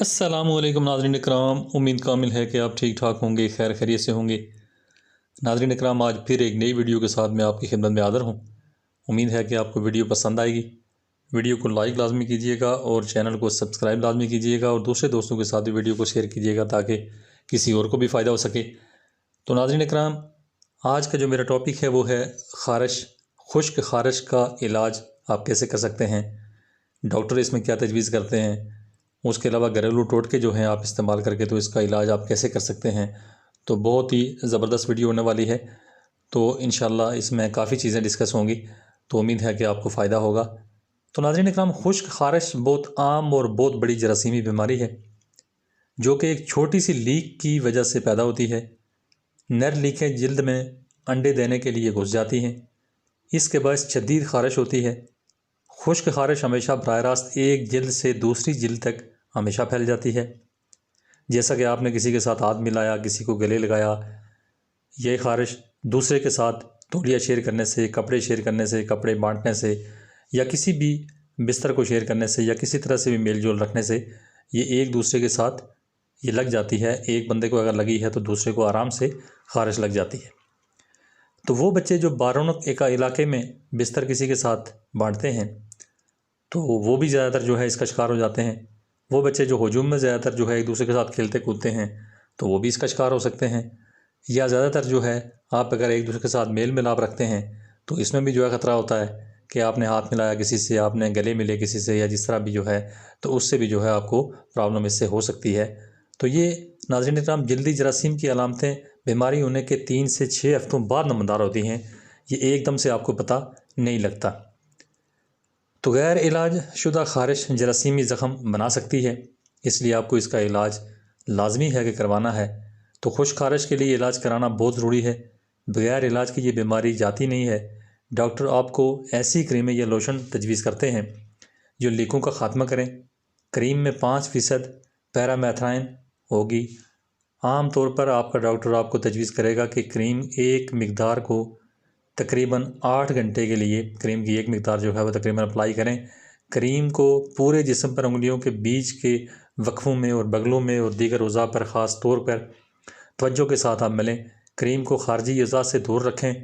अस्सलामुअलैकुम नाज़रीन इकराम, उम्मीद कामिल है कि आप ठीक ठाक होंगे, खैर खैरियत से होंगे। नाज़रीन इकराम, आज फिर एक नई वीडियो के साथ मैं आपकी खिदमत में हाज़िर हूँ। उम्मीद है कि आपको वीडियो पसंद आएगी। वीडियो को लाइक लाजमी कीजिएगा और चैनल को सब्सक्राइब लाजमी कीजिएगा और दूसरे दोस्तों के साथ भी वीडियो को शेयर कीजिएगा ताकि किसी और को भी फ़ायदा हो सके। तो नाज़रीन इकराम, आज का जो मेरा टॉपिक है वो है खारिश, खुश्क खारिश का इलाज आप कैसे कर सकते हैं, डॉक्टर इसमें क्या तजवीज़ करते हैं, उसके अलावा घरेलू टोटके जो हैं आप इस्तेमाल करके तो इसका इलाज आप कैसे कर सकते हैं। तो बहुत ही ज़बरदस्त वीडियो होने वाली है। तो इंशाल्लाह इसमें काफ़ी चीज़ें डिस्कस होंगी, तो उम्मीद है कि आपको फ़ायदा होगा। तो नाज़रीन इकराम, खुश्क खारिश बहुत आम और बहुत बड़ी जरासीमी बीमारी है जो कि एक छोटी सी लीक की वजह से पैदा होती है। नर लीकें जल्द में अंडे देने के लिए घुस जाती हैं। इसके बायस शदीद खारिश होती है। खुश्क खारिश हमेशा बराह रास्त एक जल्द से दूसरी जल्द तक हमेशा फैल जाती है। जैसा कि आपने किसी के साथ हाथ मिलाया, किसी को गले लगाया, ये खारिश दूसरे के साथ तौलिया शेयर करने से, कपड़े शेयर करने से, कपड़े बांटने से, या किसी भी बिस्तर को शेयर करने से, या किसी तरह से भी मेल जोल रखने से ये एक दूसरे के साथ ये लग जाती है। एक बंदे को अगर लगी है तो दूसरे को आराम से खारिश लग जाती है। तो वो बच्चे जो बारौनक एक इलाके में बिस्तर किसी के साथ बांटते हैं तो वो भी ज़्यादातर जो है इसका शिकार हो जाते हैं। वो बच्चे जो हजूम में ज़्यादातर जो है एक दूसरे के साथ खेलते कूदते हैं तो वो भी इसका शिकार हो सकते हैं। या ज़्यादातर जो है आप अगर एक दूसरे के साथ मेल मिलाप रखते हैं तो इसमें भी जो है ख़तरा होता है कि आपने हाथ मिलाया किसी से, आपने गले मिले किसी से, या जिस तरह भी जो है तो उससे भी जो है आपको प्रॉब्लम इससे हो सकती है। तो ये नाज़रीन इकराम, जल्दी जरासीम की अलामतें बीमारी होने के 3 से 6 हफ्तों बाद नमदार होती हैं। ये एकदम से आपको पता नहीं लगता। तो गैर इलाज शुदा खारिश जरासीमी ज़ख़म बना सकती है, इसलिए आपको इसका इलाज लाजमी है कि करवाना है। तो खुश्क खारिश के लिए इलाज कराना बहुत ज़रूरी है। बगैर इलाज की ये बीमारी जाती नहीं है। डॉक्टर आपको ऐसी क्रीमें या लोशन तजवीज़ करते हैं जो लीकों का ख़ात्मा करें। क्रीम में 5% पैरामेथ्राइन होगी। आम तौर पर आपका डॉक्टर आपको तजवीज़ करेगा कि क्रीम एक मिकदार को तकरीबन 8 घंटे के लिए, क्रीम की एक मिकदार जो है वह तकरीबन अप्लाई करें। क्रीम को पूरे जिस्म पर उंगलियों के बीच के वक्फ़ों में और बगलों में और दीगर अज़ा पर ख़ास तौर पर तवज्जो के साथ आप मलें। क्रीम को खारजी अज़ा से दूर रखें।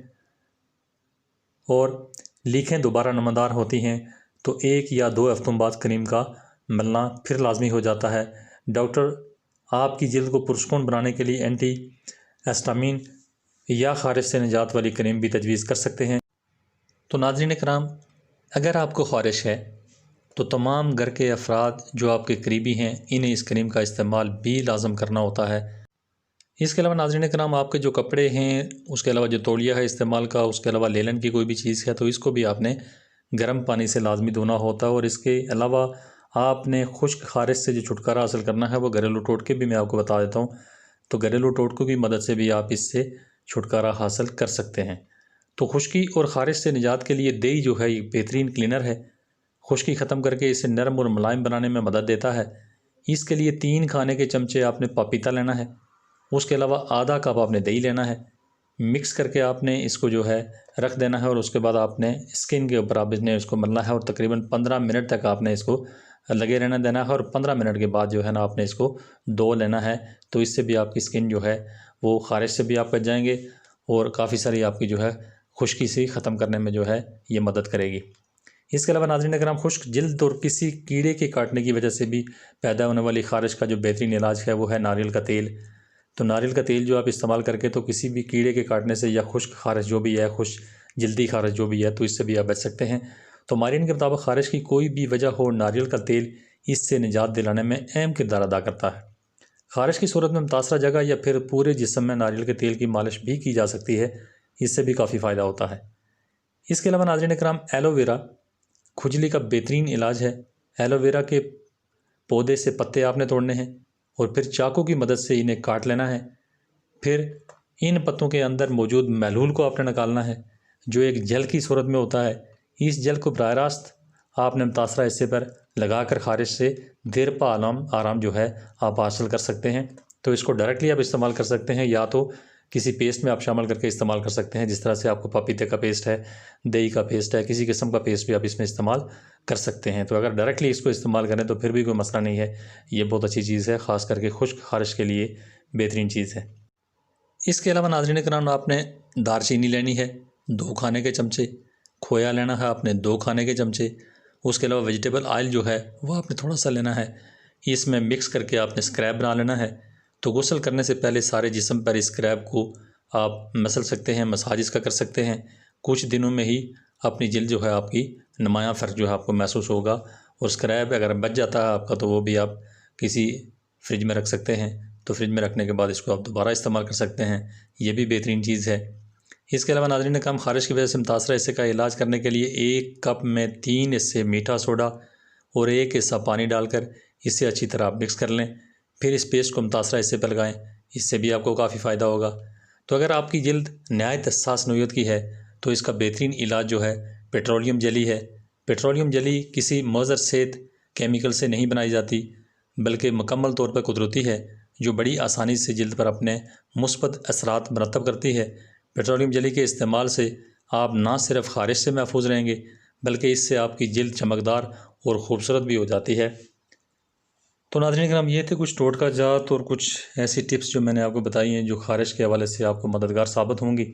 और लीकें दोबारा नमदार होती हैं तो 1 या 2 हफ्तों बाद क्रीम का मलना फिर लाजमी हो जाता है। डॉक्टर आपकी जल्द को पुरस्कून बनाने के लिए एंटी हिस्टामिन या खारिश से निजात वाली क्रीम भी तजवीज़ कर सकते हैं। तो नाज़रीन इकराम, अगर आपको खारिश है तो तमाम घर के अफराद जो आपके करीबी हैं इन्हें इस क्रीम का इस्तेमाल भी लाजम करना होता है। इसके अलावा नाज़रीन इकराम, आपके जो कपड़े हैं, उसके अलावा जो तौलिया है इस्तेमाल का, उसके अलावा लेलन की कोई भी चीज़ है तो इसको भी आपने गर्म पानी से लाजमी धोना होता है। और इसके अलावा आपने खुश्क खारिश से जो छुटकारा हासिल करना है वो घरेलू टोटके भी मैं आपको बता देता हूँ। तो घरेलू टोटकों की मदद से भी आप इससे छुटकारा हासिल कर सकते हैं। तो खुश्की और खारिश से निजात के लिए दही जो है एक बेहतरीन क्लीनर है। खुश्की ख़त्म करके इसे नरम और मुलायम बनाने में मदद देता है। इसके लिए 3 खाने के चमचे आपने पपीता लेना है। उसके अलावा आधा कप आपने दही लेना है। मिक्स करके आपने इसको जो है रख देना है और उसके बाद आपने स्किन के ऊपर आपने इसको मलना है और तकरीबन 15 मिनट तक आपने इसको लगे रहना देना है। और 15 मिनट के बाद जो है ना आपने इसको धो लेना है। तो इससे भी आपकी स्किन जो है वो खारिश से भी आप बच जाएंगे और काफ़ी सारी आपकी जो है खुश्की से ख़त्म करने में जो है ये मदद करेगी। इसके अलावा नाज़रीन अगर हम खुश्क जल्द और किसी कीड़े के काटने की वजह से भी पैदा होने वाली खारिश का जो बेहतरीन इलाज है वो है नारियल का तेल। तो नारियल का तेल जो आप इस्तेमाल करके तो किसी भी कीड़े के काटने से या खुश्क खारिश जो भी है, खुश्क जल्दी खारिश जो भी है, तो इससे भी आप बच सकते हैं। तो माहिरीन के मुताबिक खारिश की कोई भी वजह हो, नारियल का तेल इससे निजात दिलाने में अहम किरदार अदा करता है। खारिश की सूरत में मुतासरा जगह या फिर पूरे जिस्म में नारियल के तेल की मालिश भी की जा सकती है, इससे भी काफ़ी फ़ायदा होता है। इसके अलावा नाज़रीन इकराम, एलोवेरा खुजली का बेहतरीन इलाज है। एलोवेरा के पौधे से पत्ते आपने तोड़ने हैं और फिर चाकू की मदद से इन्हें काट लेना है। फिर इन पत्तों के अंदर मौजूद महलूल को आपने निकालना है जो एक जल की सूरत में होता है। इस जल को बराह रास्त आपने मुतासरा हिस्से पर लगाकर खारिश से देर पा आराम जो है आप हासिल कर सकते हैं। तो इसको डायरेक्टली आप इस्तेमाल कर सकते हैं, या तो किसी पेस्ट में आप शामिल करके इस्तेमाल कर सकते हैं। जिस तरह से आपको पपीते का पेस्ट है, दही का पेस्ट है, किसी किस्म का पेस्ट भी आप इसमें इस्तेमाल कर सकते हैं। तो अगर डायरेक्टली इसको इस्तेमाल करें तो फिर भी कोई मसला नहीं है, ये बहुत अच्छी चीज़ है, ख़ास करके खुश्क खारिश के लिए बेहतरीन चीज़ है। इसके अलावा नाज़रीन किराम, आपने दालचीनी लेनी है 2 खाने के चमचे, खोया लेना है आपने 2 खाने के चमचे, उसके अलावा वेजिटेबल ऑयल जो है वो आपने थोड़ा सा लेना है। इसमें मिक्स करके आपने स्क्रैब बना लेना है। तो गुस्ल करने से पहले सारे जिस्म पर स्क्रैब को आप मसल सकते हैं, मसाज इसका कर सकते हैं। कुछ दिनों में ही अपनी जिल्द जो है आपकी नुमायाँ फ़र्क जो है आपको महसूस होगा। और स्क्रैब अगर बच जाता है आपका तो वो भी आप किसी फ्रिज में रख सकते हैं। तो फ्रिज में रखने के बाद इसको आप दोबारा इस्तेमाल कर सकते हैं, ये भी बेहतरीन चीज़ है। इसके अलावा नाज़रीन काम खारिश की वजह से मुतासरा हिस्से का इलाज करने के लिए 1 कप में 3 हिस्से मीठा सोडा और 1 हिस्सा पानी डालकर इसे अच्छी तरह आप मिक्स कर लें। फिर इस पेस्ट को मुतासरा हिस्से पर लगाएं, इससे भी आपको काफ़ी फ़ायदा होगा। तो अगर आपकी जिल्द नहायत हसास नौइयत की है तो इसका बेहतरीन इलाज जो है पेट्रोलियम जेली है। पेट्रोलियम जेली किसी मुज़र सेहत केमिकल से नहीं बनाई जाती, बल्कि मुकम्मल तौर पर कुदरती है, जो बड़ी आसानी से जिल्द पर अपने मुस्बत असरात मरतब करती है। पेट्रोलियम जेली के इस्तेमाल से आप ना सिर्फ खारिश से महफूज रहेंगे, बल्कि इससे आपकी जिल्द चमकदार और ख़ूबसूरत भी हो जाती है। तो नाज़रीन करम, ये थे कुछ टोटका जात और कुछ ऐसी टिप्स जो मैंने आपको बताई हैं, जो खारिश के हवाले से आपको मददगार साबित होंगी।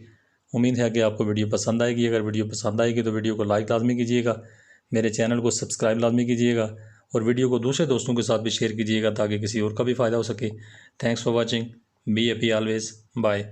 उम्मीद है कि आपको वीडियो पसंद आएगी। अगर वीडियो पसंद आएगी तो वीडियो को लाइक लाजमी कीजिएगा, मेरे चैनल को सब्सक्राइब लाजमी कीजिएगा और वीडियो को दूसरे दोस्तों के साथ भी शेयर कीजिएगा ताकि किसी और का भी फ़ायदा हो सके। Thanks for watching, be happy always, bye.